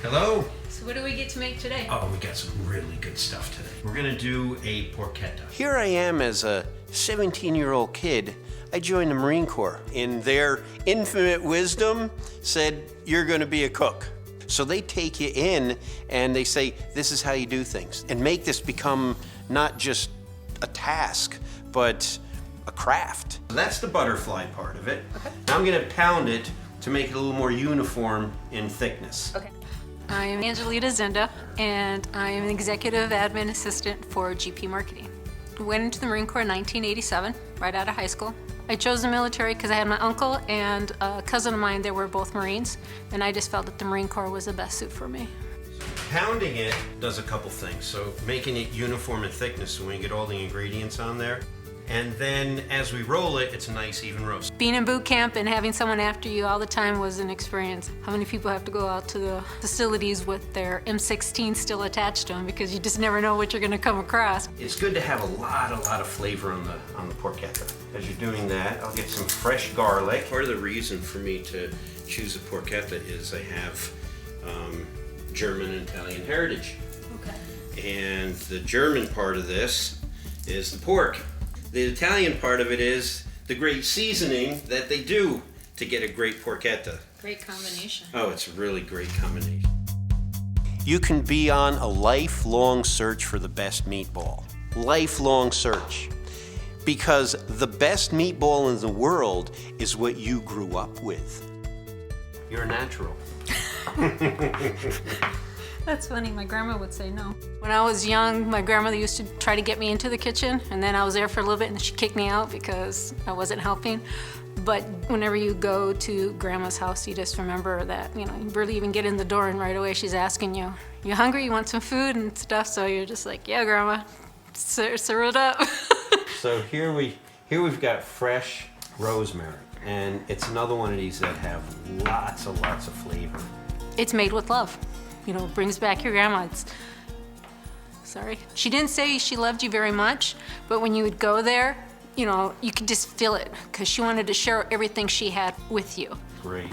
Hello. So what do we get to make today? Oh, we got some really good stuff today. We're gonna do a porchetta. Here I am as a 17-year-old kid. I joined the Marine Corps. In their infinite wisdom, said, you're gonna be a cook. So they take you in and they say, this is how you do things. And make this become not just a task, but a craft. So that's the butterfly part of it. Okay. Now I'm gonna pound it to make it a little more uniform in thickness. Okay. I'm Angelita Zynda, and I'm an executive admin assistant for GP Marketing. Went into the Marine Corps in 1987, right out of high school. I chose the military because I had my uncle and a cousin of mine that were both Marines, and I just felt that the Marine Corps was the best suit for me. Pounding it does a couple things. So making it uniform in thickness so we can get all the ingredients on there. And then as we roll it, it's a nice even roast. Being in boot camp and having someone after you all the time was an experience. How many people have to go out to the facilities with their M16 still attached to them because you just never know what you're gonna come across. It's good to have a lot of flavor on the porchetta. As you're doing that, I'll get some fresh garlic. Part of the reason for me to choose a porchetta is I have German and Italian heritage. Okay. And the German part of this is the pork. The Italian part of it is the great seasoning that they do to get a great porchetta. Great combination. Oh, it's a really great combination. You can be on a lifelong search for the best meatball. Lifelong search. Because the best meatball in the world is what you grew up with. You're a natural. That's funny, my grandma would say no. When I was young, my grandmother used to try to get me into the kitchen, and then I was there for a little bit and she kicked me out because I wasn't helping. But whenever you go to grandma's house, you just remember that, you barely even get in the door and right away she's asking you, you hungry, you want some food and stuff? So you're just like, yeah, grandma, serve it up. So here we've got fresh rosemary, and it's another one of these that have lots of flavor. It's made with love. Brings back your grandma. Sorry. She didn't say she loved you very much, but when you would go there, you could just feel it because she wanted to share everything she had with you. Great.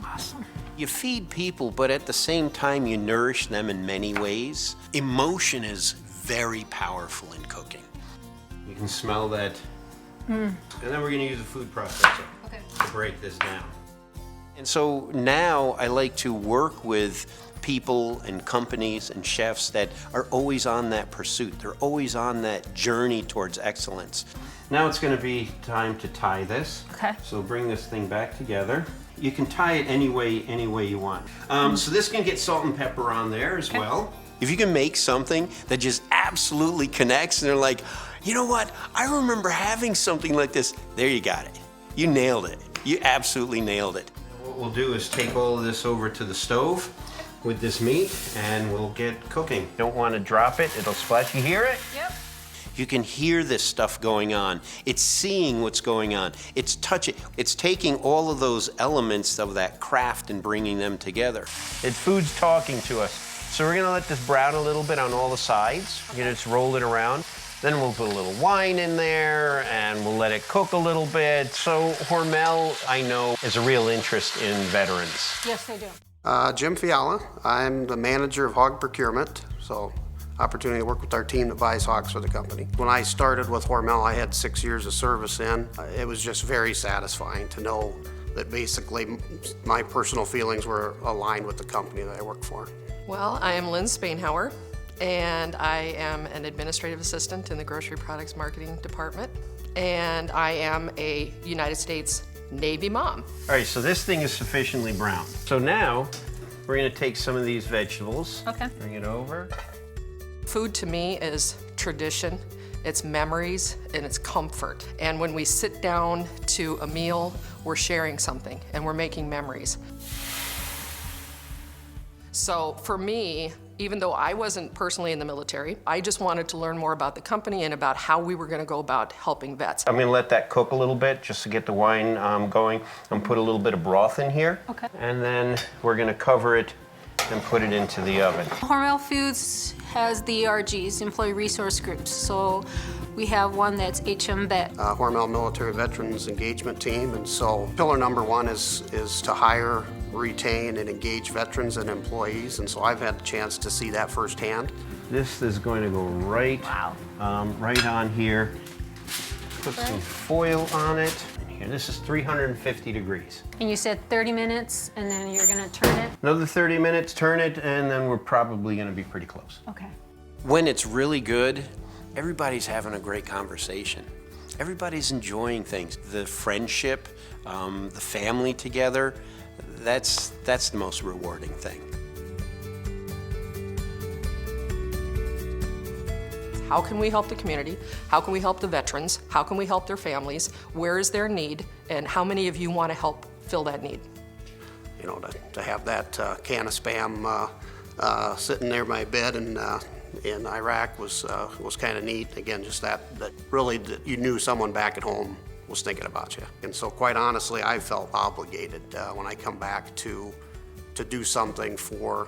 Awesome. You feed people, but at the same time, you nourish them in many ways. Emotion is very powerful in cooking. You can smell that. And then we're gonna use a food processor to break this down. And so now I like to work with people and companies and chefs that are always on that pursuit. They're always on that journey towards excellence. Now it's going to be time to tie this. Okay. So bring this thing back together. You can tie it any way you want. So this can get salt and pepper on there as well. If you can make something that just absolutely connects and they're like, you know what, I remember having something like this, there you got it. You nailed it. You absolutely nailed it. What we'll do is take all of this over to the stove with this meat and we'll get cooking. Don't want to drop it, it'll splash. You hear it? Yep. You can hear this stuff going on. It's seeing what's going on. It's touching. It's taking all of those elements of that craft and bringing them together. Food's talking to us. So we're gonna let this brown a little bit on all the sides. You're gonna just roll it around. Then we'll put a little wine in there and we'll let it cook a little bit. So Hormel, I know, is a real interest in veterans. Yes, they do. Jim Fiala. I'm the manager of hog procurement, so opportunity to work with our team that buys hogs for the company. When I started with Hormel, I had 6 years of service in. It was just very satisfying to know that basically my personal feelings were aligned with the company that I work for. Well, I am Lynn Spainhauer, and I am an administrative assistant in the grocery products marketing department, and I am a United States Navy mom. All right, so this thing is sufficiently brown. So now we're gonna take some of these vegetables. Okay. Bring it over. Food to me is tradition, it's memories, and it's comfort. And when we sit down to a meal, we're sharing something and we're making memories. So for me, even though I wasn't personally in the military, I just wanted to learn more about the company and about how we were gonna go about helping vets. I'm gonna let that cook a little bit just to get the wine going and put a little bit of broth in here. Okay. And then we're gonna cover it and put it into the oven. Hormel Foods has the ERGs, Employee Resource Groups. So we have one that's HM Vet. Hormel Military Veterans Engagement Team, and so pillar number one is to hire retain and engage veterans and employees, and so I've had the chance to see that firsthand. This is going to go right, right on here. Put some foil on it. Here, this is 350 degrees. And you said 30 minutes, and then you're gonna turn it? Another 30 minutes, turn it, and then we're probably gonna be pretty close. Okay. When it's really good, everybody's having a great conversation. Everybody's enjoying things. The friendship, the family together, that's the most rewarding thing. How can we help the community? How can we help the veterans? How can we help their families? Where is their need? And how many of you want to help fill that need? You know, to have that can of Spam sitting there by my bed in Iraq was kind of neat. Again, just that really that you knew someone back at home was thinking about you. And so quite honestly, I felt obligated when I come back to do something for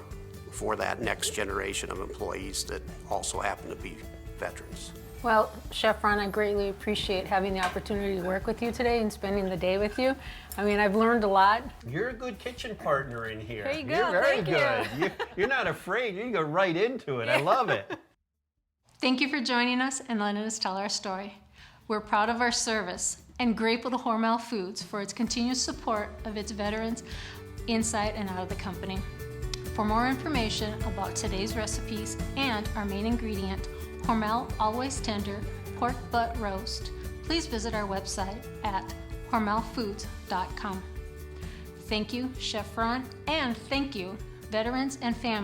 that next generation of employees that also happen to be veterans. Well, Chef Ron, I greatly appreciate having the opportunity to work with you today and spending the day with you. I mean, I've learned a lot. You're a good kitchen partner in here. There you go, You're very thank good. You're not afraid. You can go right into it. I love it. Thank you for joining us and letting us tell our story. We're proud of our service and grateful to Hormel Foods for its continued support of its veterans inside and out of the company. For more information about today's recipes and our main ingredient, Hormel Always Tender Pork Butt Roast, please visit our website at hormelfoods.com. Thank you, Chef Ron, and thank you, veterans and families.